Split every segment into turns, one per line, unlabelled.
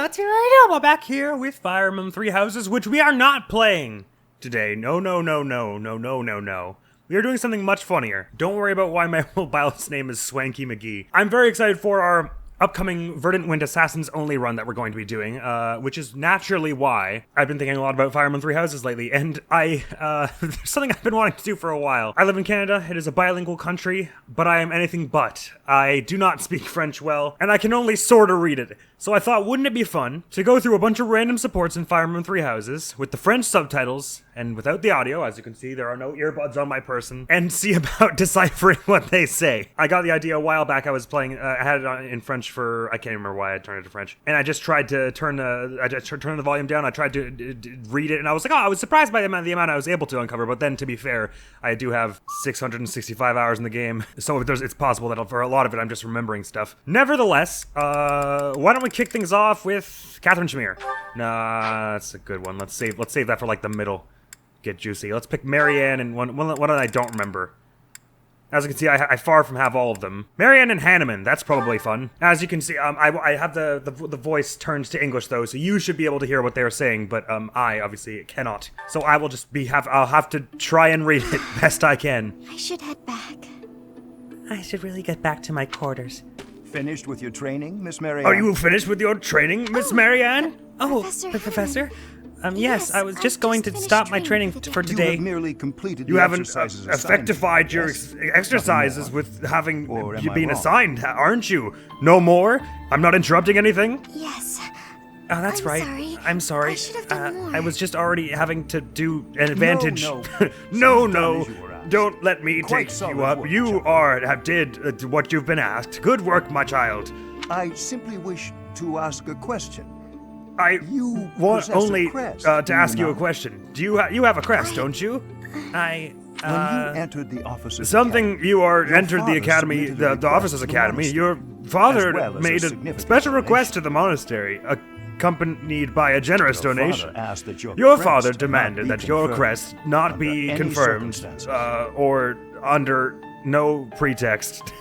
That's right. We're back here with Fire Emblem Three Houses, which we are not playing today. No. We are doing something much funnier. Don't worry about why my mobile's name is Swanky McGee. I'm very excited for our upcoming Verdant Wind Assassins only run that we're going to be doing, which is naturally why I've been thinking a lot about Fire Emblem Three Houses lately, and there's something I've been wanting to do for a while. I live in Canada. It is a bilingual country, but I am anything but. I do not speak French well, and I can only sort of read it. So I thought, wouldn't it be fun to go through a bunch of random supports in Fire Emblem Three Houses with the French subtitles and without the audio. As you can see, there are no earbuds on my person, and see about deciphering what they say. I got the idea a while back. I was playing, I had it on in French for, I can't remember why I turned it to French, and I just tried to turn the volume down. I tried to read it, and I was like, oh, I was surprised by the amount I was able to uncover. But then, to be fair, I do have 665 hours in the game, so it's possible that for a lot of it, I'm just remembering stuff. Nevertheless, why don't we kick things off with Catherine Shamir? Nah, that's a good one. Let's save that for like the middle. Get juicy. Let's pick Marianne and one that I don't remember. As you can see, I far from have all of them. Marianne and Hanneman, that's probably fun. As you can see, I have the voice turned to English though, so you should be able to hear what they're saying, but I obviously cannot. So I will just I'll have to try and read it best I can.
I should head back.
I should really get back to my quarters.
Finished with your training, Miss Marianne?
Are you finished with your training, Miss Marianne?
Professor.
Yes, I was just going to stop my training for today.
You have merely completed
You
the
haven't
exercises
effectified your
yes.
exercises with having
Or am
you
I
been
wrong?
assigned, aren't you? No more? I'm not interrupting anything?
Yes.
Oh, that's
I'm
right.
sorry.
I'm sorry.
I should have done more.
I was just already having to do an advantage.
No.
No,
Done
no.
as you were asked.
Don't let me
Quite
take
solid
you up.
work,
You
child.
did what you've been asked. Good work, my child.
I simply wish to ask a question.
I
You
want
possess a
only
crest,
to
do
ask
you
you a
not?
question. Do you you have a crest, don't you?
When you entered the officers'
Something
academy,
you are
your
entered the
father
academy,
submitted a
the
request
officers'
to the
academy.
monastery,
Your father
as well as
made a
significant
special request
donation.
to the monastery, accompanied by a generous
Your
donation.
father asked that your
Your
crest
father
not
demanded
be
that your
conferred
crest not
under
be
any
confirmed,
circumstances.
or under no pretext.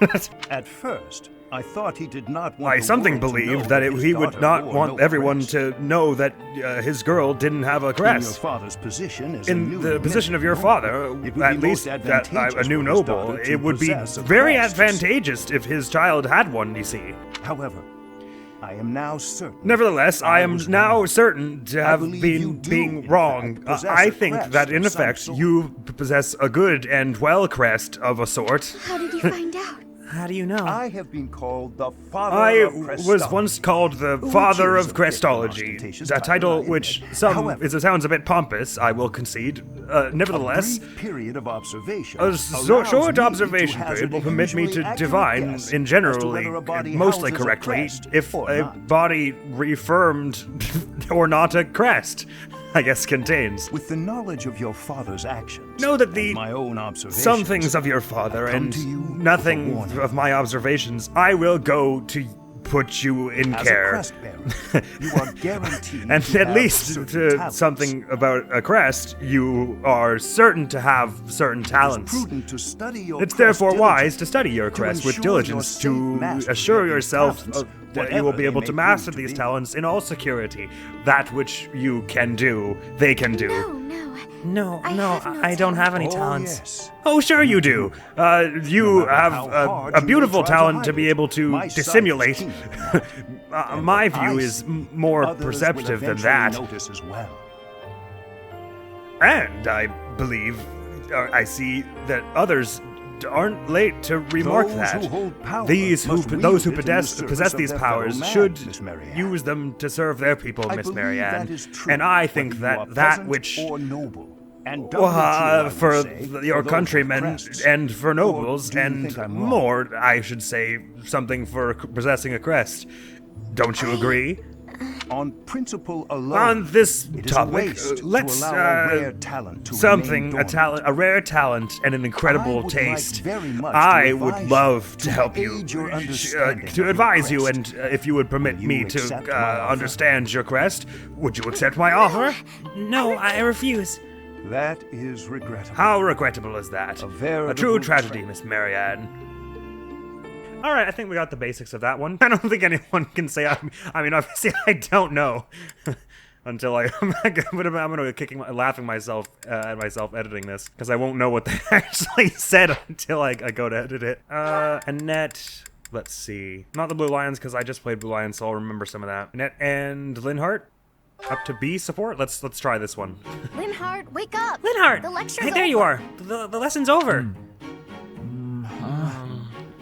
At first, I thought he did not want
I
the
something
world to know
believed that
his
he would
daughter
not
wore
want
no
everyone
crest.
to know that his girl didn't have a
In your
crest.
father's position as a
In
new
the position of your
noble,
father,
it would
at
be
least
most
that a
advantageous
new
for his
noble,
daughter to
it would be
possess a
very
crest.
advantageous if his child had one, you see.
However, I am now certain.
Nevertheless, I am
was
now
wrong.
certain to have
believe you
been
do,
being
in
wrong.
fact, possess
I
a
think
crest
that in
of some
effect
sort.
you possess a good and well crest of a sort.
How did you find out?
How do you know?
I have been called the father
I
of
was
Crestology,
once called the
which
father
is
of
a bit
Crestology,
ostentatious
a title
I
which
admit.
it sounds a bit pompous, I will concede. Nevertheless,
A brief period of observation
a
allows
short
me to
observation
hazard
period will
a
permit me
usually
to
accurate
divine,
guess
in
as to
generally,
whether a body
mostly
houses a
correctly,
crest
if
or
a
not.
body reaffirmed or not a crest, I guess, contains.
With the knowledge of your father's actions,
Know that
and
the
my own observations,
some things of your father
I come
and
to you with a
nothing
warning.
of my observations, I will go to put you in
As
care.
a crest bearer, you are guaranteed
And
to
at
have
least
certain
to
talents.
something about a crest, you are certain to have certain talents.
It's prudent to study your
It's
crest
therefore wise
diligently,
to study your crest with
ensure
diligence
your safe
to
mastery
assure
of these
yourself
talents,
that you will
whatever
be
they
able
may
to
prove
master
to
these
be.
talents in all security. That which you can do, they can do.
No. I have no
I don't have any
Oh,
talents.
yes.
Oh, sure you do. You
matter
have
how hard
a
you may
beautiful
try to
talent
hide
to be
it,
able to
my sight is
dissimulate.
keen in that. And
My
what I
view is
see,
more
others will
perceptive than
eventually
that.
notice as well.
And I believe, I see that others aren't late to remark
Those
that.
who hold power
Those who
must wield
those who
it in the
possess
service of
these
their fellow
powers
man,
should
Miss Marianne.
use them to serve their people,
I
Miss
believe
Marianne.
that is true,
And I think
whether you are
that that
peasant
which
or noble. And doubly true, I would
for
say,
your
for those with
countrymen
crests.
and for nobles
do you
and
think I'm wrong?
more, I should say something for possessing a crest. Don't you agree?
On principle alone,
On this
it is a
topic,
waste to
let's
allow a rare talent to
something,
remain
a rare talent and an
I
incredible
would
taste.
like very much to
I would
advise
love
you,
to
to
help you,
aid your understanding of
to
your
advise you,
crest.
and if you would permit
Will you
me to
accept my offer?
understand your crest, would you accept my offer?
No, I refuse.
That is regrettable.
How regrettable is that?
A veritable
true tragedy,
tragedy.
Miss Marianne. All right, I think we got the basics of that one. I don't think anyone can say. I mean, obviously, I don't know until I'm gonna be laughing myself at myself editing this because I won't know what they actually said until I go to edit it. Annette. Let's see. Not the Blue Lions because I just played Blue Lions, so I'll remember some of that. Annette and Linhart. Up to B support. Let's try this one.
Linhart, wake up!
Linhart!
The lecture's
Hey, there you
over.
are. The lesson's over.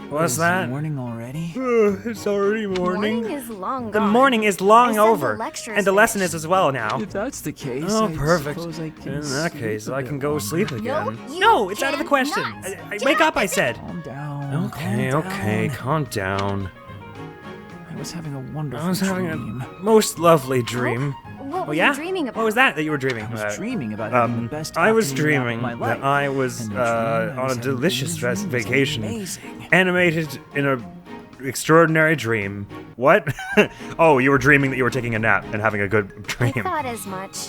What's that?
Morning already?
It's already morning.
Morning is long
The
gone.
morning is
I
long
said
over.
the lecture
And
is
the lesson
finished.
is as well now.
If that's the case,
Oh,
I
perfect.
suppose I can
In that
sleep
case,
a
I
bit
can go
longer.
sleep again.
You
No, it's out of the question.
cannot.
Wake up, I said.
Calm down.
Okay,
calm
okay,
down.
calm down.
I was having a wonderful
I was having a
dream.
most lovely dream.
What were
Oh, yeah?
you dreaming about?
What was that you were dreaming?
I was dreaming about having the best
I was
afternoon nap of
dreaming
my life.
that I was
And the dream I
on
was
a
having
delicious
in the dream was
vacation,
amazing.
animated in a extraordinary dream. What? Oh, you were dreaming that you were taking a nap and having a good
I
dream.
thought as much.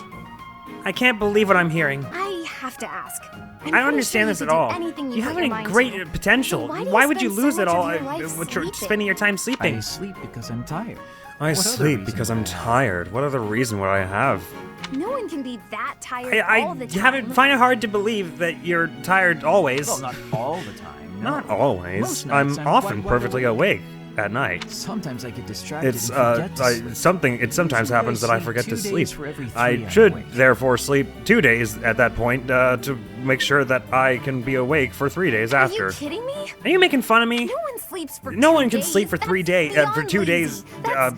I can't believe what I'm hearing.
I have to ask.
I don't understand this at all. You have any great potential.
Then why do you
Why would you
spend so
lose it
much of
all
your life
when you're
sleeping?
spending your time
I
sleeping?
sleep because I'm tired.
I
What other
sleep
reason
because
would
I'm
I have?
tired. What other reason would I have?
No one can be that tired
I
all the time.
haven't find it hard to believe that you're tired always.
Well, not all the time. no.
Not always.
Most
I'm
nights I'm
often
quite
perfectly
wide awake.
awake at night.
Sometimes I get distracted
It's
and forget to sleep.
it sometimes
Usually I
happens that I
sleep
forget
2
to
days
sleep.
for every 3
I
I'm
should
awake.
therefore sleep 2 days at that point to make sure that I can be awake for 3 days
Are
after.
you kidding me?
Are you making fun of me?
No one sleeps for
No
2
one can
days.
sleep for 3 days,
That's
for 2
beyond
days,
lazy. That's-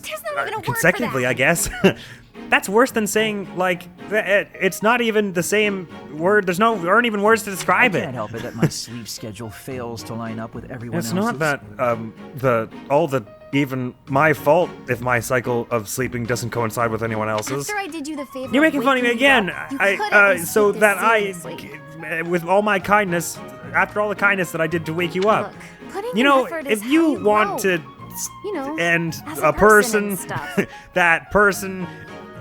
there's not even a word for
consecutively,
that.
I guess.
That's worse than saying like
It's not even the same word. There aren't even words to
I
describe
can't
it.
help it that my sleep schedule fails to line up with everyone
It's
else's.
not that even my fault if my cycle of sleeping doesn't coincide with anyone else's.
After I did you the favor
You're making fun of me
waking you
again.
up, you could at least
So
take this
that
seriously.
with all my kindness, after all the kindness that I did to wake you up,
Look, putting
you
in
know,
effort is
if you
how
want
grow.
to
You know,
end
as
a
a person and stuff.
that person,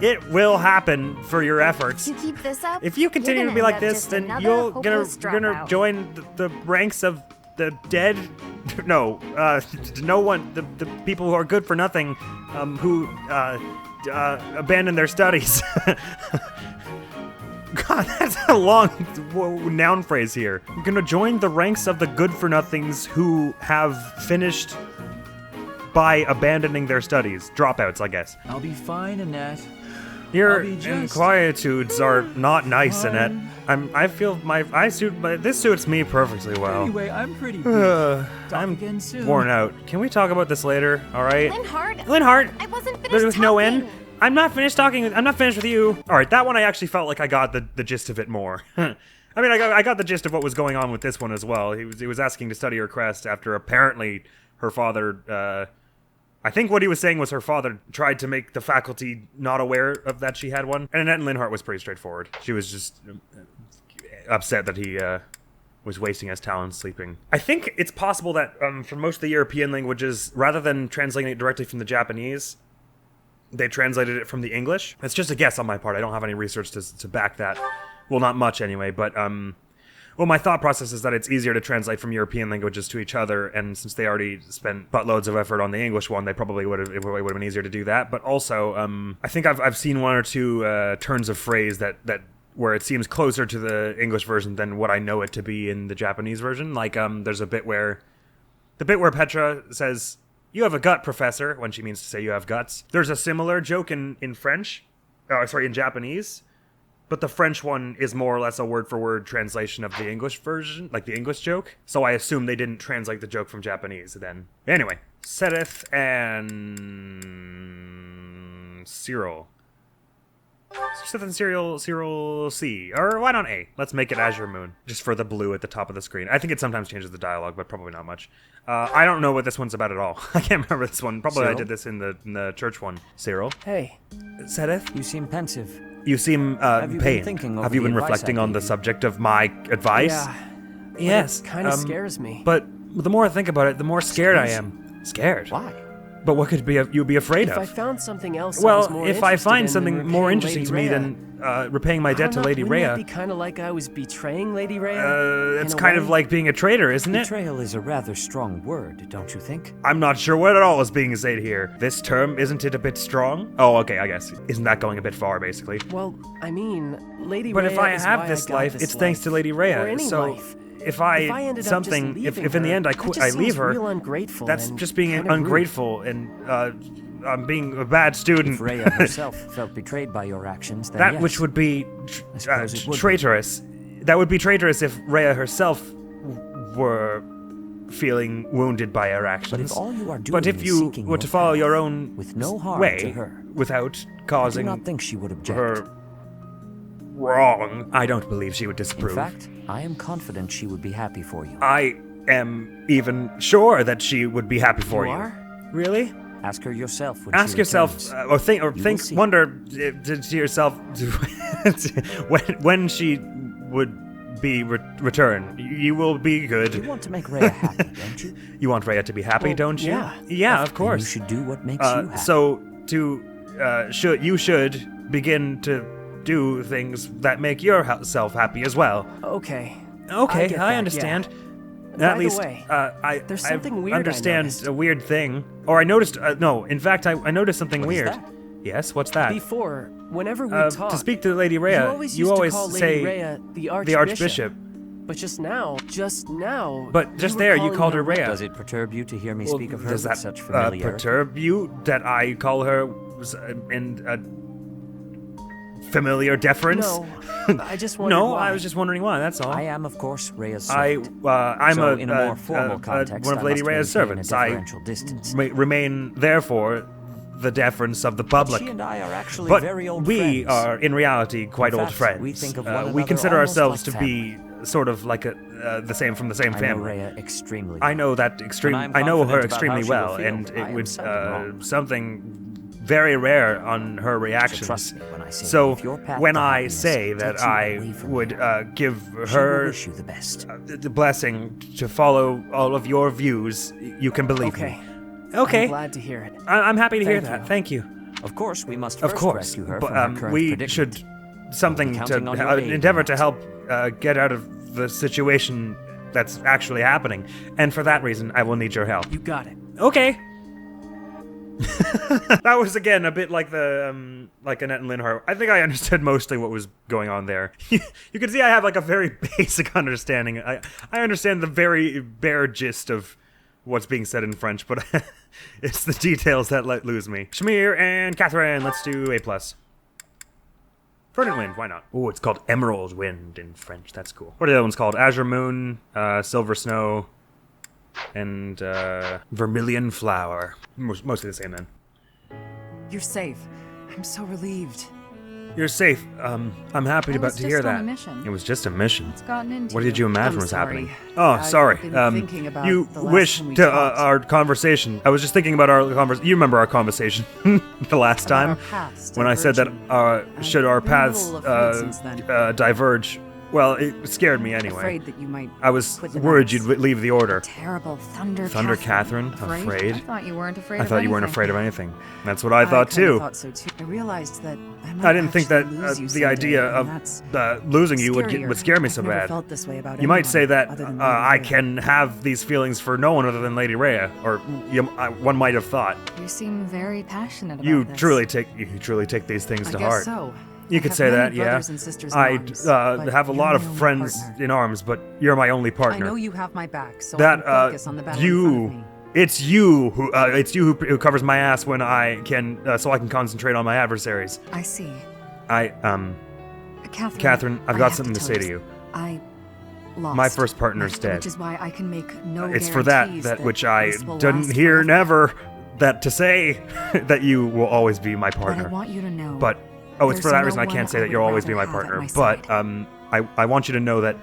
it will happen for your efforts.
If you keep this up,
If you continue
you're
to be
gonna
like
end up
this,
just
then
another
you're
hopeless
gonna
dropout.
join the ranks of the dead. No, no one. The people who are good for nothing, who abandon their studies. God, that's a long noun phrase here. I'm gonna join the ranks of the good-for-nothings who have finished by abandoning their studies. Dropouts, I guess.
I'll be fine, Annette.
Your
I'll be just
inquietudes are not nice, Annette. I feel this suits me perfectly well.
Anyway, I'm pretty beat.
I'm
Talk again soon.
worn out. Can we talk about this later? All right.
Linhart,
I wasn't finished
there was no
talking.
end. I'm not finished talking. I'm not finished with you.
All right. That one I actually felt like I got the gist of it more. I mean, I got the gist of what was going on with this one as well. He was asking to study her crest after apparently her father. I think what he was saying was her father tried to make the faculty not aware of that she had one. And Annette and Linhart was pretty straightforward. She was just upset that he was wasting his talents sleeping. I think it's possible that for most of the European languages, rather than translating it directly from the Japanese, they translated it from the English. It's just a guess on my part. I don't have any research to back that. Well, not much anyway, but well, my thought process is that it's easier to translate from European languages to each other, and since they already spent buttloads of effort on the English one, they probably would have been easier to do that. But also, I think I've seen one or two turns of phrase that where it seems closer to the English version than what I know it to be in the Japanese version. Like there's a bit where Petra says, "You have a gut, Professor," when she means to say you have guts. There's a similar joke in French, in Japanese. But the French one is more or less a word-for-word translation of the English version, like the English joke. So I assume they didn't translate the joke from Japanese then. Anyway, Sereth and Cyril. Sereth and Cyril C. Or why not A? Let's make it Azure Moon, just for the blue at the top of the screen. I think it sometimes changes the dialogue, but probably not much. I don't know what this one's about at all. I can't remember this one. Probably I
Cyril?
did this in the church one. Cyril?
Hey,
Sereth?
you seem pensive.
You seem
you been
pained.
thinking over
Have you
the
been
advice
reflecting
I
on the
gave you?
subject of my advice?
Yeah.
Yes.
Kind of scares me.
But
The more I think about it, the more scared I am. Scared?
Why?
But what could you be afraid
If
of?
I found something else I was
Well,
more
if I
interested
find
in
something
than
more
repaying
interesting
Lady
to me
Rhea,
than repaying my debt to Lady
wouldn't
Rhea,
that be kind of like I was betraying Lady Rhea?
it's
in a
kind of
way?
like being a traitor, isn't it?
Betrayal is a rather strong word, don't you think?
I'm not sure what at all is being said here. This term, isn't it a bit strong? Oh, okay, I guess. Isn't that going a bit far, basically?
Well, I mean, Lady
But
Rhea
if I
is
have
why
this
I got
life,
this
it's thanks to Lady
Or
Rhea.
any
So
life.
if I
ended up just
something, if
leaving
in the
her,
end I
that
quit,
just
I leave
seems
her,
real ungrateful
that's
and
just being
kinda rude.
ungrateful and I'm being a bad student.
If Rhea herself felt betrayed by your actions, then
That
yes.
which would be
I suppose it would be.
traitorous. That would be traitorous if Rhea herself were feeling wounded by her actions.
But if all you are doing
But if
is
you
seeking
were to
your
follow
path
your own
with no harm
way
to her,
without
I do
causing
not think she would object.
her wrong, I don't believe she would
In
disapprove.
fact, I am confident she would be happy for you.
I am even sure that she would be happy for you.
are?
Really?
Ask her yourself when
Ask
she
yourself,
returns.
or think,
You will see.
wonder to yourself when she would be return. You will be
You
good.
want to make Rhea happy, don't you?
You want Rhea to be happy,
Well,
don't you?
yeah.
Yeah, of
Then
course.
you should do what makes you happy.
So you should begin to do things that make yourself happy as well.
Okay.
Okay,
get
I
that,
understand.
By
At
the
least
way, there's
I
something weird I
understand
noticed.
a weird thing. Or I noticed no, in fact I noticed something
What is
weird.
that?
Yes, what's that?
Before, whenever we talked,
to speak to Lady Rhea,
you always used to call Lady
say
Rhea the Archbishop.
the Archbishop.
But just now,
But just
were
there, you
calling
called her Rhea.
Does it perturb you to hear me speak of her
Does
with
that
such familiarity?
perturb you that I call her in a familiar deference?
No, I just wondered
No,
why.
I was just wondering why. That's all.
I am, of course, Rhea's
I'm
servant. So,
a,
in a more formal context,
one of
I
Lady
must
Rhea's
maintain a
servants. I
deferential distance.
remain, therefore, the deference of the public.
She and I are actually
But
very old
we
friends.
are, in reality, quite
In
old
fact,
friends.
we think of one
we
another
consider
almost
ourselves
like
to be sort of like the same from the same
I know
family.
Rhea extremely
I
well.
know that
I'm
I know her
confident about
extremely
how she
well,
will feel.
and
I
it
am
would
seldom wrong.
something very rare on her reactions.
trust me when I say
So
if your path
when
to
I
happiness
say that
takes you
I
away from
would
her,
give
She will
her
wish you the best.
the blessing to follow all of your views, you can believe
Okay.
me. Okay.
I'm glad to hear it.
I'm happy to hear
Thank
that.
you.
Thank you.
Of course, we must
Of
first
course,
rescue her
but
from her current
we
predicament.
should something
We'll be
to
counting on your aid in
endeavor to
that.
help get out of the situation that's actually happening, and for that reason, I will need your help.
You got it.
Okay. That was again a bit like the like Annette and Linhart. I think I understood mostly what was going on there. You can see I have like a very basic understanding. I understand the very bare gist of what's being said in French, but it's the details that lose me. Shamir and Catherine, let's do A+. Verdant Wind, why not? Oh, it's called Emerald Wind in French. That's cool. What are the other ones called? Azure Moon, Silver Snow, and Vermilion Flower. Mostly the same then.
You're safe. I'm so relieved.
You're safe. I'm happy
I
about
was
to hear
just on
that.
a mission.
It was just a mission.
It's gotten into
What did you imagine
I'm
was
sorry.
happening? Oh,
I've
sorry.
been thinking about
You
the last
wish
time we
to
talked.
our conversation. I was just thinking about our conversation. You remember our conversation the last
About
time
our paths
when I said that
diverging.
should our
I've been a
paths
little afraid since then.
diverge. Well, it scared me anyway.
Afraid that you might
I was
quit the
worried
knights.
you'd leave the order.
Terrible Thunder
Catherine,
I
afraid?
thought you weren't afraid
I
of
thought you weren't
anything.
afraid of anything. That's what I thought
kinda
too.
thought so too. I realized that I might
I didn't think that
actually lose you
the
someday,
idea
and
of
that's
losing you would
scarier.
scare me so
I've never
bad.
felt this way about
You might
anyone
say that
other than
I
Lady Rhea.
can have these feelings for no one other than Lady Rhea, or one might have thought.
You seem very passionate about
You
this.
truly take these things
I
to
guess
heart.
so.
You
I
could
have
say
many
that, yeah.
brothers and sisters in
I
arms, but
have a
you're
lot
my
of
only
friends
partner.
in arms, but you're my only
I
partner.
know you have my back, so I
that
can focus on the battle in front of me.
it's you who covers my ass when I can, so I can concentrate on my adversaries.
I see.
Catherine, I've
I
got
have
something to
tell
say to
this.
you.
I lost.
My first partner's dead.
Which is why I can make no
It's for that
guarantees
which I
this will
didn't
last
hear
forever.
never that to say that you will always be my
But I
partner.
want you to know.
But it's for
there's
that
no
reason I
one
can't say
I
that you'll
would
always be my
rather have at
partner.
my
But I want you to know that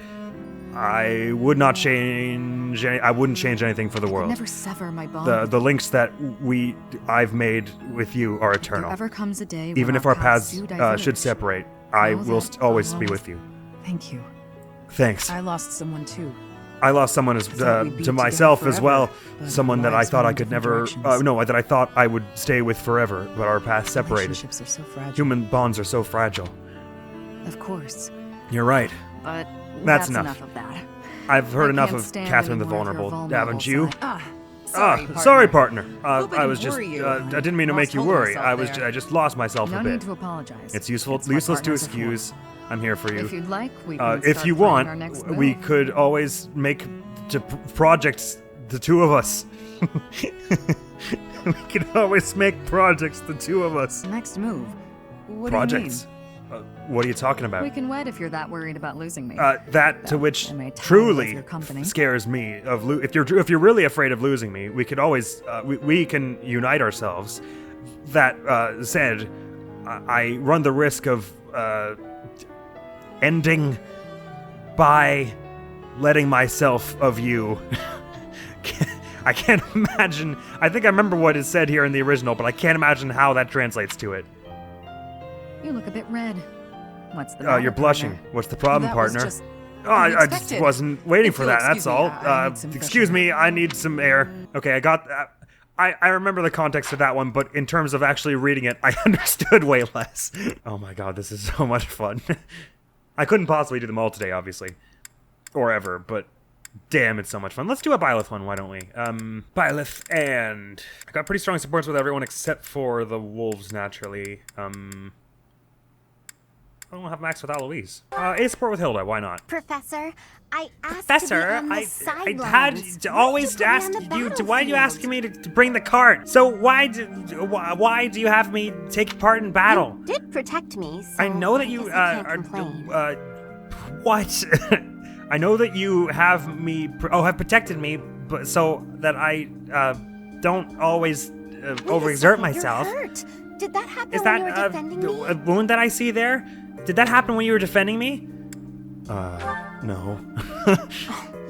I would not change. I wouldn't change anything for the
I'll
world.
never sever my bond.
The links that I've made with you are
If
eternal.
there ever comes a day
Even
when
if our paths
do diverge,
should separate, I
know
will
that
always
I'll
be with you.
Thank you.
Thanks.
I lost someone too.
I lost someone to myself as well. Someone that I thought I could never, that I thought I would stay with forever, but our paths separated.
Relationships are so fragile.
Human bonds are so fragile.
Of course.
You're right.
But
That's
that's
enough.
enough of that.
I've heard
I
enough
can't
of
stand
Catherine the
any more of your
Vulnerable,
vulnerable
haven't you?
side.
Sorry,
Sorry, partner.
Hope I
I
didn't
was just,
worry you.
I didn't mean to make
Lost
you
hold of
worry.
myself there.
I just lost myself
No
a
need
bit.
to apologize.
It's
what
useless to
partners are for.
excuse. I'm here for you.
If you'd like, we can
If
start
you
planning our
want,
next
we
move.
could always make projects, the two of us. We could always make projects, the two of us.
Next move. What
Projects? What are you talking
do you mean?
about?
We can wed if you're that worried about losing me.
That to
Though
which
I may tire of
truly
your company.
scares me. If you're really afraid of losing me, we could always we can unite ourselves. That said, I run the risk of ending by letting myself of you. I can't imagine. I think I remember what is said here in the original, but I can't imagine how that translates to it.
You look a bit red. What's the matter,
You're blushing.
partner?
What's the problem,
That was
partner?
just
Oh, I just
unexpected.
wasn't waiting
If
for
you'll
that, that's
excuse me,
all.
I need some fresh
Excuse
air.
me, I need some air. Okay, I got that. I remember the context of that one, but in terms of actually reading it, I understood way less. Oh my god, this is so much fun. I couldn't possibly do them all today, obviously. Or ever, but damn, it's so much fun. Let's do a Byleth one, why don't we? Byleth, and I got pretty strong supports with everyone except for the wolves, naturally. I don't have max with Aloise. A support with Hilda, why not?
Professor, I asked
Professor,
to be on the
I had
sidelines.
to
Why'd
always
you put me
ask
on the
you to. Why do you ask
battlefield?
me to bring the cart? So why do you have me take part in battle?
You did protect me, so
I know that you
guess I can't
are.
complain.
What? I know that you have me. Have protected me, but so that I don't always
Wait a
overexert
second,
myself.
You're hurt. Did that happen
Is
when
that
you were defending me?
a wound that I see there? Did that happen when you were defending me? No.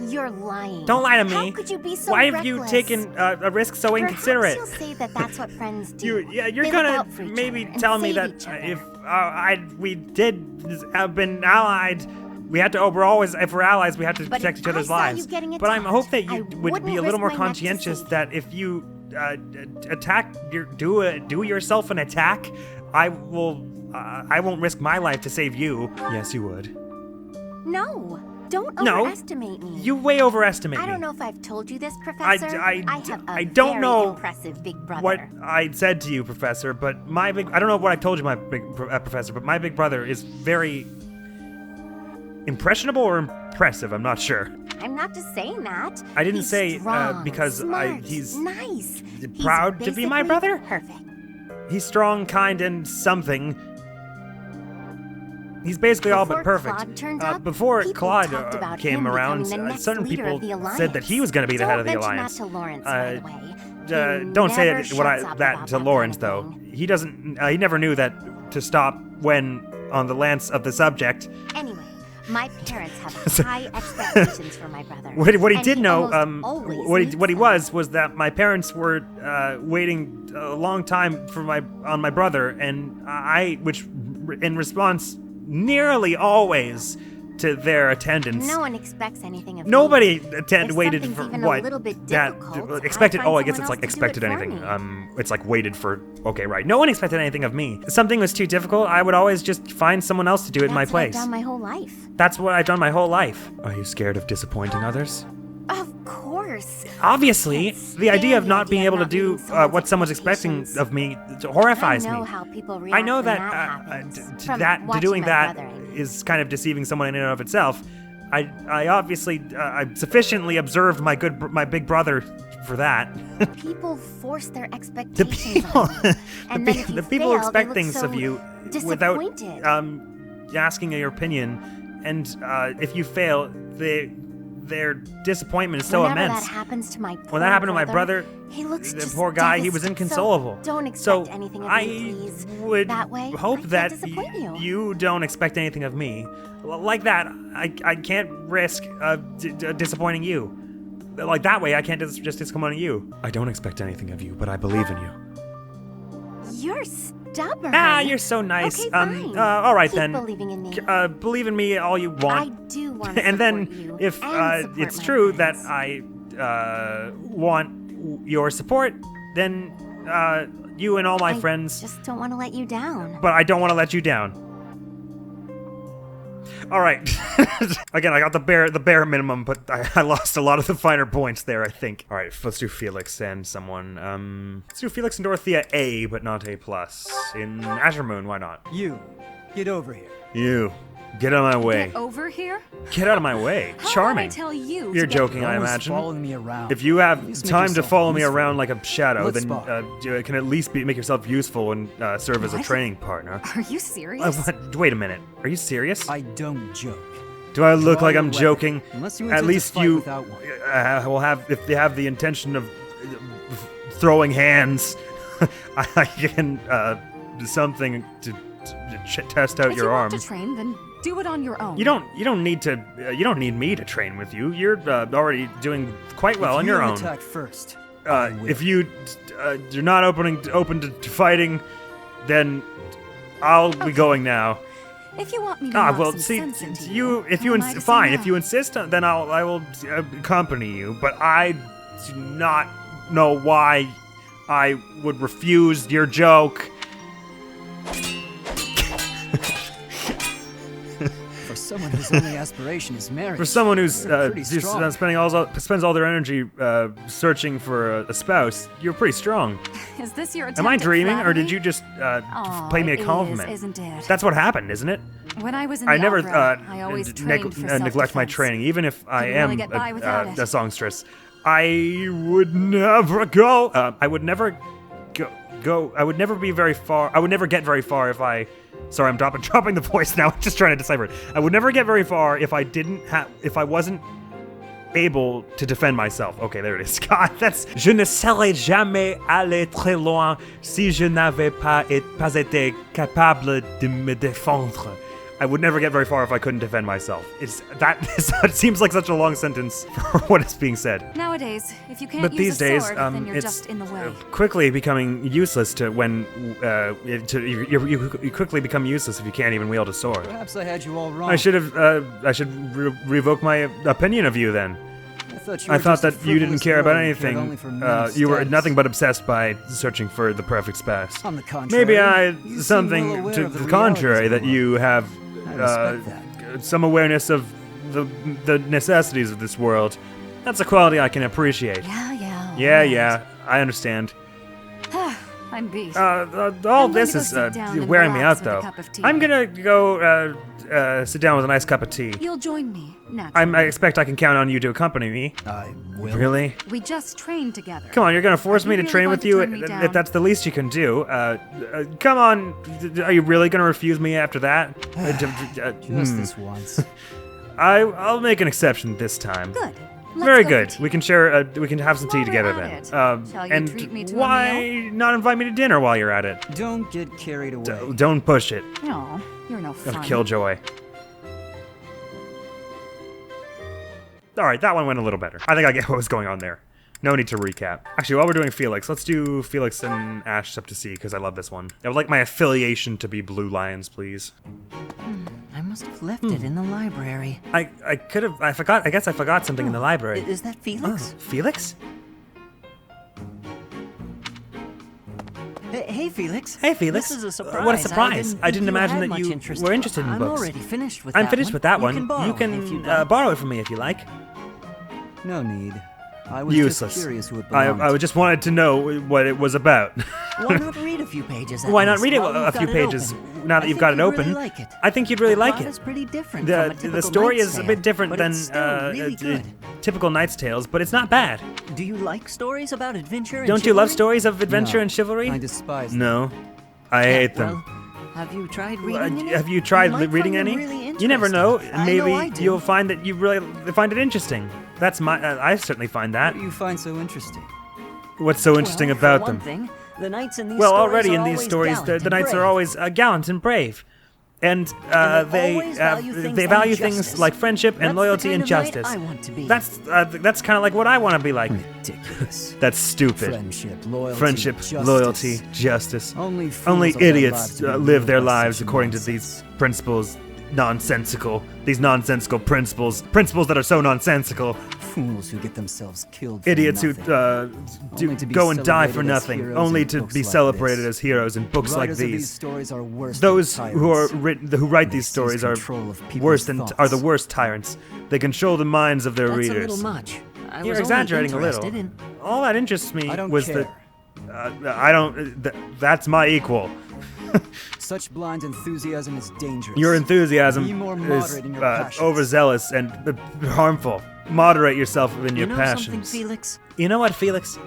You're lying.
Don't lie to me.
How could you be so
Why have
reckless?
you taken a risk so inconsiderate?
Perhaps you'll say that that's what friends do.
You're
They look
gonna
out for each
maybe
other and
tell me
save
that
each other.
if we did have been allied, we had to. We're always, if we're allies, we have to
But
protect
if
each other's
I saw you
lives.
getting
But I
attacked,
hope that
I
you would be
wouldn't
a little
risk
more
my neck to
conscientious
save
that if you attack, do yourself an attack, I won't risk my life to save you. Yes, you would.
No, don't
No,
overestimate me.
You way overestimate
I
me.
don't know if I've told you this, Professor.
I
have a
I don't
very
know
impressive big brother.
what I said to you, Professor, but I don't know what I told you, my big Professor, but my big brother is very impressionable or impressive. I'm not sure.
I'm not just saying that.
I didn't
He's
say,
strong,
because
smart,
he's
nice.
proud to be my
basically
brother?
Perfect.
He's strong, kind, and something. He's basically all but
Before
perfect.
Claude turned up,
Before
people
Claude
talked about
came
him
around,
becoming the next
certain
leader
people
of the
said that he was going to be the head of the
Don't mention
alliance.
that to Lawrence, by the way. He
Don't say
never
that,
shuts up
that
about
to
that
Lawrence,
kind of
though.
thing.
He doesn't. He never knew that to stop when on the lance of the subject.
Anyway, my parents have high expectations for my brother.
What he
and
did know,
almost always
what he
meets
was that my parents were waiting a long time for on my brother, and which in response nearly always to their attendance.
No one expects anything of
Nobody
me.
waited
something's
for
even a
what
little bit
that
difficult,
expected.
I find
Oh, I guess it's
someone
like
else to do it
expected
for
anything.
me.
It's like waited for. Okay, right. No one expected anything of me. If something was too difficult, I would always just find someone else to do it in my
That's what I've
place.
done my whole life.
That's what I've done my whole life. Are you scared of disappointing others?
Of course.
Obviously, the idea of
stand
not
the
being
idea
able
of
to
not
do
meeting someone's
what someone's expecting
expectations.
of me horrifies
I know
me.
how people react
I know
when
that
happens. From
to
watching
doing
my
that
brother and
is kind of deceiving someone in and of itself. I obviously I sufficiently observed my big brother for that.
people force their
The
expectations
people,
on you. And then if you
the people
fail,
expect
they look
things
so
of you without
disappointed.
asking your opinion, and if you fail, their disappointment is so
Whenever
immense.
that happens to my
When that happened to my brother,
he looks
the
just
poor guy, he was
devastated.
inconsolable.
So don't expect
So
anything of
I
me, please.
would
That way,
hope
I can't
that
disappoint you.
you don't expect anything of me. Like that, I can't risk disappointing you. Like that way, I can't just disappoint you. I don't expect anything of you, but I believe in you.
You're stubborn.
Ah, you're so nice.
Okay, fine.
All right
Keep
then.
believing in me.
Believe in me all you
I
want.
do want to
And then,
support you
if
and support
it's
my
true that
friends.
I want your support, then you and all my
I
friends.
just don't want to let you down.
But I don't want to let you down. All right. Again, I got the bare minimum, but I lost a lot of the finer points there, I think. All right, let's do Felix and someone. Let's do Felix and Dorothea A, but not A+. In Azure Moon, why not?
You, get over here.
You, get out of my way.
Get over here?
Get out of my way.
How
Charming.
Did I tell you
You're
to get
joking, I
Always
imagine.
following me around.
If you have
Just make
time to
yourself
follow me
useful.
around like a shadow,
Let's
then
spar.
you can at least make yourself useful and serve as a
What?
training partner.
Are you serious?
Wait a minute. Are you serious?
I don't joke.
Do I look
Draw
like
your
I'm
weapon,
joking?
unless you
At
intend to
least
fight
you
without one.
will have, if they have the intention of throwing hands, I can do something to test out
if
your
you
arm.
want to train, then do it on your own.
You don't need me to train with you. You're already doing quite well
If
on
you
your own.
attack first, I will.
If you're not open to fighting, then I'll be going now.
If you want me to
Ah,
knock
well,
some
see,
sense into
if you
who am I to say
fine.
no?
If you insist, then I will accompany you. But I do not know why I would refuse your joke.
For someone whose only aspiration is marriage.
For someone who's
you're pretty strong.
spends all their energy searching for a spouse, you're pretty strong.
Is this your attempt
Am I
at
dreaming, or did
flattery?
you just
Aw,
play me a
it
compliment?
isn't it?
That's what happened, isn't it?
When I was in
I
the
never
opera, I always trained for
neglect my
self-defense.
training, even if I
Couldn't
am
really get by without it.
a songstress. I would never go. I would never go. I would never be very far. I would never get very far if I. Sorry, I'm dropping the voice now. Just trying to decipher it. I would never get very far if I wasn't able to defend myself. Okay, there it is. God, that's. Je ne serais jamais allé très loin si je n'avais pas été capable de me défendre. I would never get very far if I couldn't defend myself. It seems like such a long sentence for what is being said.
Nowadays, if you can't
But
use
these
a
days,
sword, then you're
it's
just in the way.
quickly becoming useless you quickly become useless if you can't even wield a sword.
Perhaps I had you all wrong.
I should revoke my opinion of you then. I thought
were just a
that you didn't
frivolous
care about
boy who cared
anything.
only for men of
You were
status.
nothing but obsessed by searching for the perfect spouse.
On the contrary,
Maybe
you seem
something
well aware
to
of
the
realities
contrary
of the
that you have
I respect
some awareness of the necessities of this world. That's a quality I can appreciate. Yeah, I understand.
I'm beat.
All
I'm going
this
to go
is
sit down and
wearing me
relax
out,
with a
though.
cup of tea.
I'm gonna go sit down with a nice cup of tea.
You'll join me, naturally.
I expect I can count on you to accompany me.
I will.
Really?
We just trained together.
Come on, you're gonna force
Are
me
you
to
really
train
going
with
to
you
turn me down?
if that's the least you can do. Come on, are you really gonna refuse me after that?
Just this once.
I'll make an exception this time.
Good. Let's
Very
go
good.
for tea.
We can share. We can have some tea
While we're
together
at
then.
it, shall you
and
treat me to a
why not invite me to dinner while you're at it?
Don't get carried away.
Don't push it.
No, you're no
Of
fun.
Killjoy. All right, that one went a little better. I think I get what was going on there. No need to recap. Actually, while we're doing Felix, let's do Felix and Ash Up to Sea, because I love this one. I would like my affiliation to be Blue Lions, please.
I must have left it in the library.
I could have. I forgot. I guess I forgot something in the library.
Is that Felix?
Felix?
Hey, Felix.
Hey, Felix.
This is a surprise.
What a surprise. I didn't
think
imagine
had
that
much
you
interest.
were interested in
I'm
books.
already finished with
I'm
that
finished
one.
with that
You
one.
can borrow
You
it
can
if you'd like.
borrow it from me if you like.
No need. I was
Useless.
just curious who it
I
belonged
just wanted to know what it was about.
Why not read a few pages? At
Why not
least
read it
while
a
you've
few
got it
pages
open?
now that
I
you've
think
got it
you'd
open?
Really like it.
I think you'd really
The
like
plot
it.
is pretty different from a
The
typical
story
Knight's
is a
Tale,
bit different
but
than
it's still really good.
typical Knight's Tales, but it's not bad.
Do you like stories about adventure? And
Don't you love
chivalry?
stories of adventure
No,
and chivalry?
I despise them.
No, I hate them.
Well, have you tried reading any?
Have you tried
might
reading
find
any?
them really
You never know.
interesting. I
Maybe
know I do.
you'll find that you really find it interesting. That's my. I certainly find that.
What do you find so interesting?
What's so interesting
Well,
about
for
them?
one thing, the knights in these
Well,
stories
already
are
in these
always
stories,
gallant
the
and
knights are
brave.
always gallant and brave. And they value things like friendship and loyalty and justice.
I want to be.
That's kind of like what I want to be like.
Ridiculous.
That's stupid.
Friendship,
Loyalty, justice.
Only fools
Only
of their
idiots
lives to be
live their
ruled by
lives
such
according to
nonsense.
these principles. These nonsensical principles that are so nonsensical.
Fools who get themselves killed. For
Idiots who
nothing. Only to be
go and die
celebrated
for
as
nothing,
heroes
only
in
to
books
be
like
celebrated
this.
as heroes in books like
Writers of
these.
stories are worse
Those
than
who are
tyrants.
who write
They
these
seize
stories are
control of people's
worse than
thoughts.
are the worst tyrants. They control the minds of their
That's
readers.
a little much. I
You're
was
exaggerating a
only
little.
interested in...
All that interests me
I don't
was
care.
I don't. That's my equal.
Such blind enthusiasm is dangerous.
Your enthusiasm
Be more
is
moderate in your passions.
overzealous and harmful. Moderate yourself in
You
your
know
passions.
something, Felix?
You know what, Felix?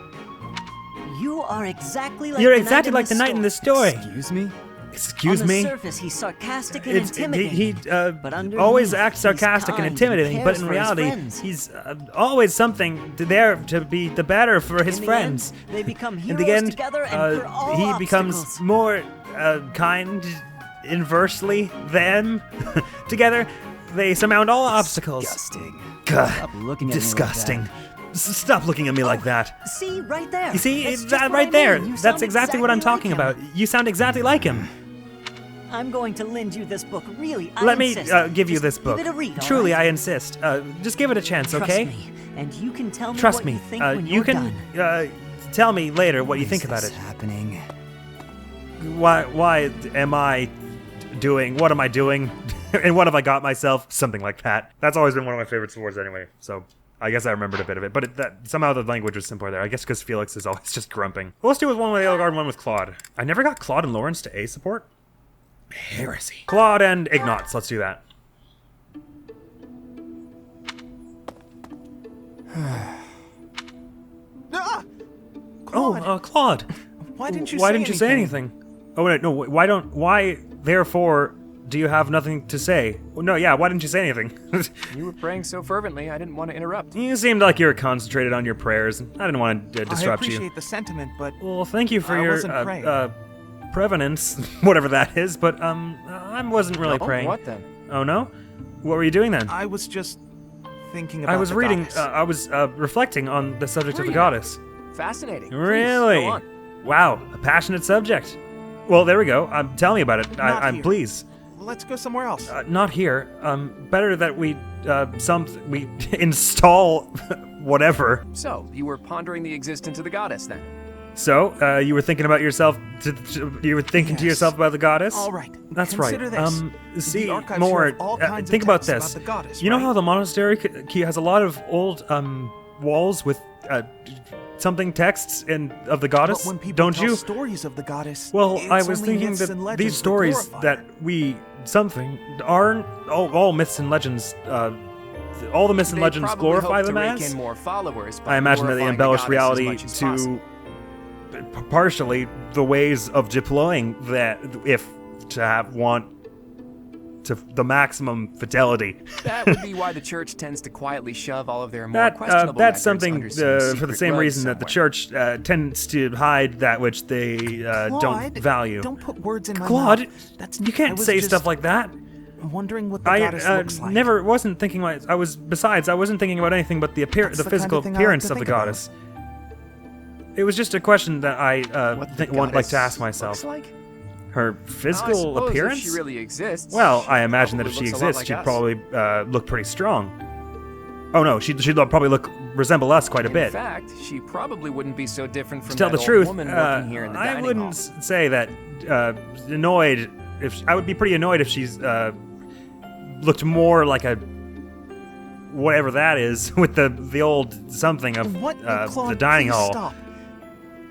You are exactly like
You're
the
exactly
knight
like the knight in the story.
Excuse me?
Excuse
On
me?
the surface, he's sarcastic and
It's,
intimidating.
he
but underneath,
always acts
he's
sarcastic and
kind
intimidating, but
cares
in
for his
reality,
friends.
he's always something there to be the better for his
In the
friends.
end, they become
In
heroes
the end,
together and for all
he becomes
obstacles.
more kind inversely than together. They surmount all obstacles.
Disgusting.
God,
Stop looking at
disgusting.
me like
Stop looking at me like that.
See, right there.
You see,
That's just
that
what
right
I
there.
mean. You
That's
sound
exactly what I'm talking
like him.
about. You sound exactly like him.
I'm going to lend you this book. Really, I
Let me
insist.
give you
Just
this book.
Give it a read, all
Truly,
right?
I insist. Just give it a chance,
Trust
okay?
me, and you can tell me
Trust
what
me.
you think when
You
you're
can
done.
tell me later what
that.
you think
Is
about
this
it.
happening?
Why am I doing? What am I doing? And what have I got myself? Something like that. That's always been one of my favorite swords, anyway. So I guess I remembered a bit of it, but somehow the language was simpler there. I guess because Felix is always just grumping. Well, let's do with one with Edelgard and one with Claude. I never got Claude and Lawrence to A support. Heresy. Claude and Ignatz. Let's do that. Claude.
Why didn't you
Why
say
didn't you say anything? Oh wait, no. Why? Therefore, do you have nothing to say? Well, no, yeah. Why didn't you say anything?
You were praying so fervently, I didn't want to interrupt.
You seemed like you were concentrated on your prayers. I didn't want to
I
disrupt
appreciate
you.
the sentiment, but
Well, thank you for
I
your
wasn't praying.
prevenance, whatever that is. But I wasn't really
Oh,
praying.
what then?
Oh no? What were you doing then?
I was just thinking about
I was
the
reading.
goddess.
I was reflecting on the subject
Were
of the
you?
goddess.
Fascinating. Please,
Really?
go on.
Wow, a passionate subject. Well, there we go. Tell me about it.
Not
I'm
here.
pleased.
Let's go somewhere else.
Not here. Better that we we install whatever.
So, you were pondering the existence of the goddess then?
So, you were thinking about yourself. You were thinking to
Yes.
yourself about the goddess.
All right.
That's
Consider
right.
This.
See
the archives
more.
show all kinds
Think
of
about
texts
this.
the goddess,
You know
right?
how the monastery has a lot of old walls with something texts of the goddess.
But when people
Don't
tell
you?
stories of the goddess,
Well,
it's
I was
only
thinking
myths and
that
legends
these stories
glorify
that
it.
we something aren't all myths and legends. All the myths and
They
legends
probably
glorify
hope
them
to rake
as.
in more followers by
I imagine that they
glorifying
embellish
the goddess
reality
as much as
to
possible.
partially the ways of deploying that if to want to the maximum fidelity.
That would be why the church tends to quietly shove all of their more questionable
That's
methods
something
under some
for the
secret
same
rug
reason that the
somewhere.
church tends to hide that which they don't
Claude,
value.
Don't put words in my
Claude,
mouth. That's
you
I
can't
was
say
just
stuff like that.
Wondering what the goddess
I
looks like.
never wasn't thinking like I was. Besides, I wasn't thinking about anything but the
That's the kind
physical
of thing I like
appearance
to
of the
think about.
goddess. It was just a question that I
What the
would like to ask
goddess
myself.
looks like?
Her
I
physical
suppose
appearance?
If she really exists.
Well,
she
I imagine that if
probably
she
looks a lot
exists,
like
she'd
us.
probably look pretty strong. Oh no, she'd probably resemble us quite a bit.
In fact, she probably wouldn't be so different from
To tell
that
the
old
truth,
woman working here in the
I
dining
wouldn't
hall.
say that annoyed. I would be pretty annoyed if she's looked more like a whatever that is with the old something of
What?
the
Claude,
dining
please
hall.
Stop.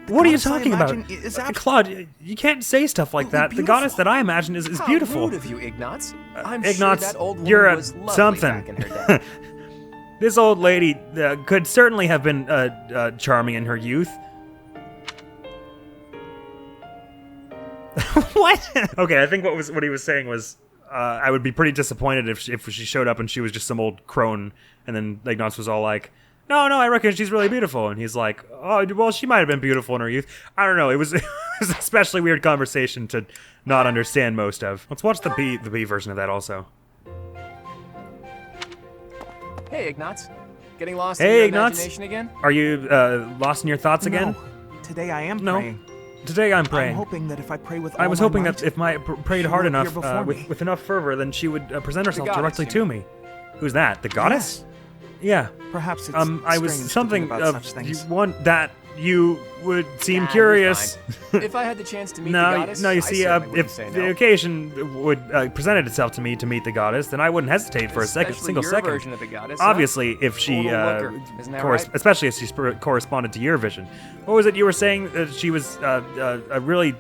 The
What are you
goddess I
talking about,
imagine is absolutely
Claude? You can't say stuff like that. The goddess
beautiful.
that I imagine is
How
beautiful.
rude of you, Ignatz. I'm
Ignatz,
sure that old woman
you're a
was lovely
something.
back in her day.
This old lady could certainly have been charming in her youth. What? Okay, I think what he was saying was I would be pretty disappointed if she showed up and she was just some old crone, and then Ignatz was all like, no, I reckon she's really beautiful. And he's like, oh, well, she might have been beautiful in her youth. I don't know. It was, it was an especially weird conversation to not understand most of. Let's watch the B version of that also.
Hey, Ignatz. Getting lost
Hey,
in your
Ignatz.
imagination again?
Are you lost in your thoughts again?
No. Today I am
No.
praying.
Today I'm praying.
I'm hoping that if I pray with
I
all
was
my
hoping
might,
that if I prayed
she
hard
will
enough,
appear before me.
with enough fervor, then she would present herself
goddess,
directly
you
to
mean.
me. Who's that? The goddess? Yeah.
Perhaps it's
I was
strange to
something
think about
of
such things.
that you would seem
Nah,
curious.
you're fine. If I had the chance to meet the
No,
goddess,
no. You
I
see,
certainly wouldn't
if
say
the
no.
occasion would presented itself to me to meet the goddess, then I wouldn't hesitate for a
Especially
single
your
second.
version of the goddess, huh?
Obviously, if she,
Total looker, isn't that right?
especially if she corresponded to your vision. What was it you were saying? She was a really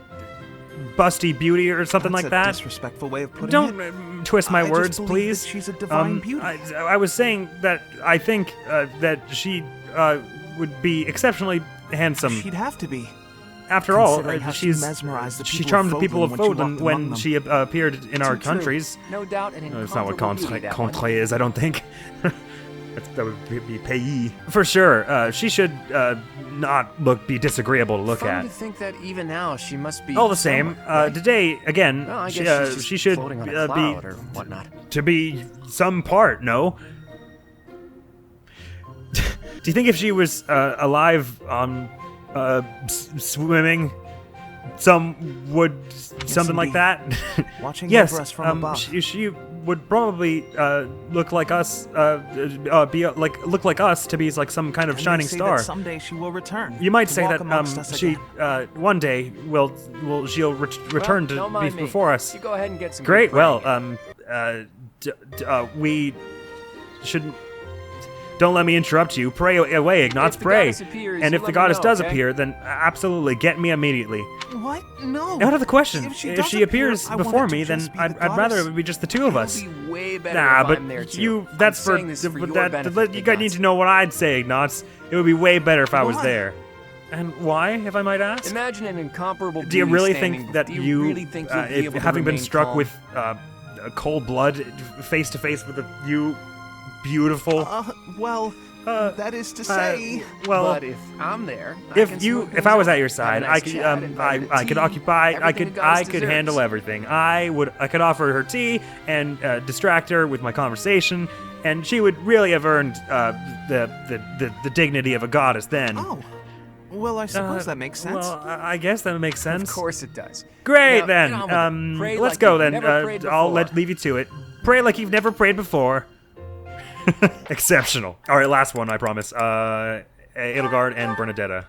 busty beauty or something
That's
like
a
that.
disrespectful way of putting
Don't
it.
twist my
I just
words,
believe
please.
that she's a divine beauty.
I was saying that I think that she would be exceptionally handsome.
She'd have to be.
After all,
Considering how she mesmerized the
she
people
charmed
of
the people of
Fodlan when
Fodlan
she
when
walked among
she appeared in our
Too true.
countries.
No doubt an
No, that's not what
incomparable beauty, that one.
contre is, I don't think. That would be payee. For sure, she should not be disagreeable to look
Funny
at.
to think that even now she must be
All the same,
somewhere, right?
today, again,
Well, I guess she's just
she should
floating on a cloud
be
or whatnot.
to be some part, no? Do you think if she was alive swimming, something like
indeed.
that?
Watching
Yes,
over us from above.
she would probably look like us, look like us to be like some kind of
And they
shining
say
star.
That someday she will return.
You might
to
say
walk
that
amongst us
she
again.
one day she'll return
Well, don't
to
mind
be
me.
before us.
You go ahead and get some.
Great.
good
Well,
praying.
we shouldn't. Don't let me interrupt you. Pray away, Ignatz.
If the
Pray.
goddess appears,
And
you
if
let
the
me
goddess
know,
does
okay?
appear, then absolutely get me immediately.
What? No.
Out of the question.
If she
If
does
she appears
appear, I want
before
it to
me, then
just be
I'd
the
rather
goddess.
it would be just the two of us.
It'll be way better
Nah,
if
but
I'm there too.
you.
I'm
That's for
saying this for your
that.
benefit,
You guys need
Ignatz.
to know what I'd say, Ignatz. It would be way better if I was
Why?
there. And why, if I might ask?
Imagine an incomparable.
Do you
beauty
really
standing
think that
do you really think you'll be
if
able to
having been
remain
struck
calm?
with cold blood, face to face with you, beautiful?
Well, that is to say.
Well,
But if I'm there, I can smoke
if I was
things
at your
up,
side,
have a nice
I could
chat, invite her to
I could
tea,
occupy,
everything a
I
goddess
could handle
deserves.
everything. I could offer her tea and distract her with my conversation, and she would really have earned the dignity of a goddess then.
Oh. Well, I suppose that makes sense.
Well, I guess that makes sense.
Of course it does.
Great
Now,
then.
get on with it. Pray
Let's
like
go
you've
then.
never prayed
I'll
before.
leave you to it. Pray like you've never prayed before. Exceptional. All right, last one, I promise. Edelgard and Bernadetta.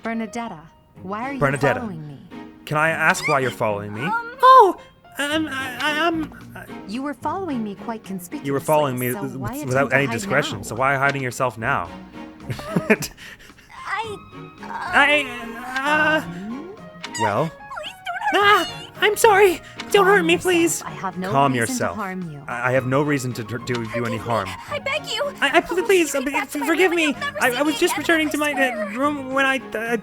Bernadetta, why are you
Bernadetta.
following me?
Can I ask why you're following me?
You were following me quite conspicuously.
You were following me
so why attempt
without
to
any
hide
discretion.
now?
So why hiding yourself now? Well.
I'm sorry. Don't hurt me, please.
I have no
Calm
reason
yourself.
to harm you.
I have no reason to do you any harm.
I beg you. Please, forgive me. I was just returning to my room when I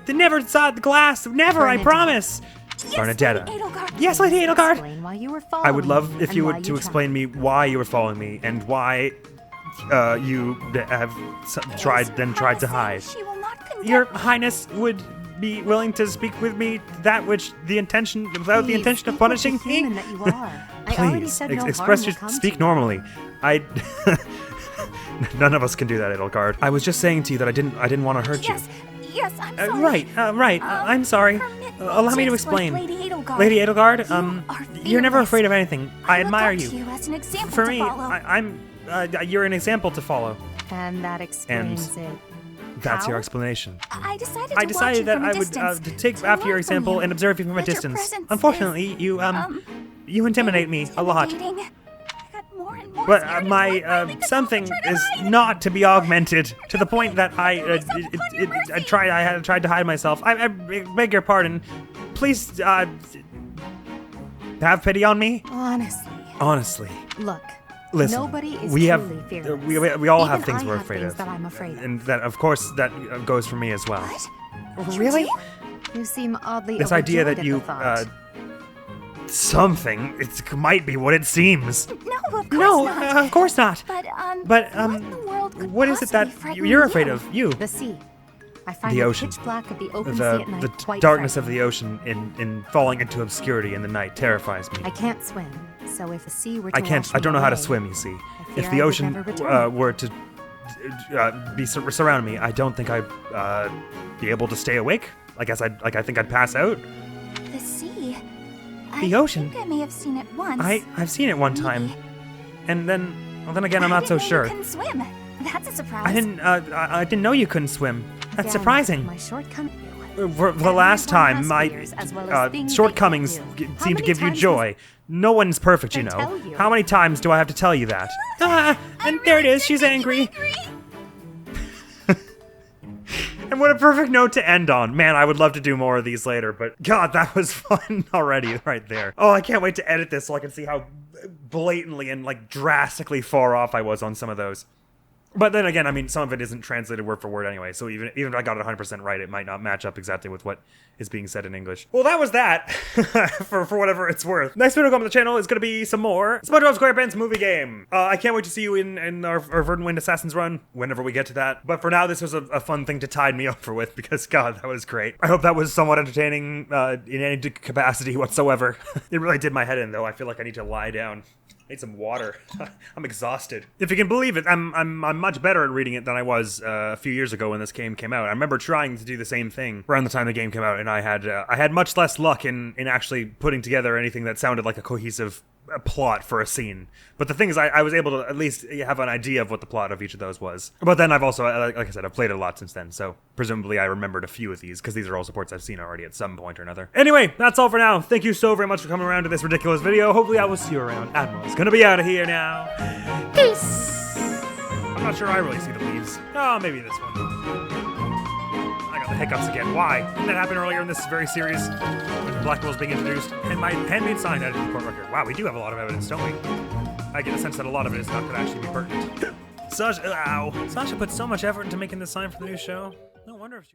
never saw the glass. Never, I
Bernadette.
promise.
Bernadetta.
Yes, Lady Edelgard.
Explain why you were following
I would love
me
if
and
you
why
would to
tried.
explain me why you were following me and why you have tried to hide.
She will not condemn
Your Highness would be willing to speak with me without the intention of
Please, speak
punishing
like the
me?
human that you are. I already
Please,
said no
express
harm
your
will come
speak
to you.
normally. None of us can do that, Edelgard. I was just saying to you that I didn't want to hurt you.
Yes, I'm sorry.
Right. I'm sorry.
Permit me
Allow me to
explain,
explain.
Lady Edelgard.
Lady Edelgard,
You are
you're never
fearless.
afraid of anything. I admire
look up to
you.
you as an example
For
to
me,
follow.
I'm you're an example to follow.
And that explains it.
That's
How?
your explanation.
I decided to
I
watch
decided
you
that
from a
I would
distance,
to take
to
after your
learn from
example
you.
and observe you from a
That your
distance.
presence
Unfortunately,
is,
you intimidate me a lot.
intimidating. I got more and more
But
scared
my
as one because
something
you tried to
is
hide.
not to be augmented to the point that I
Mercy.
tried to hide myself. I beg your pardon. Please have pity on me. Honestly.
Look.
Listen,
Nobody is
we have
truly fearless.
we all
Even
have things
I
we're
have
afraid
things
of,
that I'm afraid of.
and that of course that goes for me as well.
What?
Really? You seem oddly
This idea
overjoyed
that
at
you
the thought.
something. It might be what it seems.
No, of course
No,
not.
of course not.
But,
But,
what in the world could
what is it that
possibly frighten
you're afraid
you?
of? You.
The sea. I find
The
the
ocean.
pitch black of the open sea at night
The
quite
darkness of
frightening.
the ocean in falling into obscurity in the night terrifies me.
I can't swim, so if the sea were to
I can't.
wash
I don't
me
know how to
away,
swim. You see,
I
if
fear
the
I would
ocean
never return.
were to surround me, I don't think I'd be able to stay awake. I guess I think I'd pass out.
The sea.
The ocean?
I think I may have seen it once.
I've seen it one time,
Maybe.
and then again, I'm not so
I didn't know
sure.
you couldn't swim. That's a surprise.
I didn't know you couldn't swim. That's
Again,
surprising.
My shortcoming.
For the last time, my
as well as things they
shortcomings
can't do. How
seem to
many
give you
times
joy. No one's perfect, you
I
know.
tell you.
How many times do I have to tell you that?
And there it is. She's angry.
And what a perfect note to end on. Man, I would love to do more of these later, but God, that was fun already right there. Oh, I can't wait to edit this so I can see how blatantly and like drastically far off I was on some of those. But then again, I mean, some of it isn't translated word for word anyway, so even if I got it 100% right, it might not match up exactly with what is being said in English. Well, that was that, for whatever it's worth. Next video on the channel is going to be some more SpongeBob SquarePants movie game. I can't wait to see you in our Verdant Wind Assassin's run, whenever we get to that. But for now, this was a fun thing to tide me over with, because God, that was great. I hope that was somewhat entertaining in any capacity whatsoever. It really did my head in, though. I feel like I need to lie down. I need some water. I'm exhausted. If you can believe it, I'm much better at reading it than I was a few years ago when this game came out. I remember trying to do the same thing around the time the game came out, and I had much less luck in actually putting together anything that sounded like a cohesive plot for a scene. But the thing is, I was able to at least have an idea of what the plot of each of those was. But then I've also, like I said, I've played it a lot since then, so presumably I remembered a few of these, because these are all supports I've seen already at some point or another. Anyway, that's all for now. Thank you so very much for coming around to this ridiculous video. Hopefully I will see you around. Admiral's gonna be out of here now. Peace! I'm not sure I really see the leaves. Oh, maybe this one. I got the hiccups again. Why? Didn't that happen earlier in this very series? When the Black Will's being introduced? And my handmade sign added to the court record. Wow, we do have a lot of evidence, don't we? I get a sense that a lot of it is not going to actually be pertinent. Sasha put so much effort into making this sign for the new show. No wonder if she...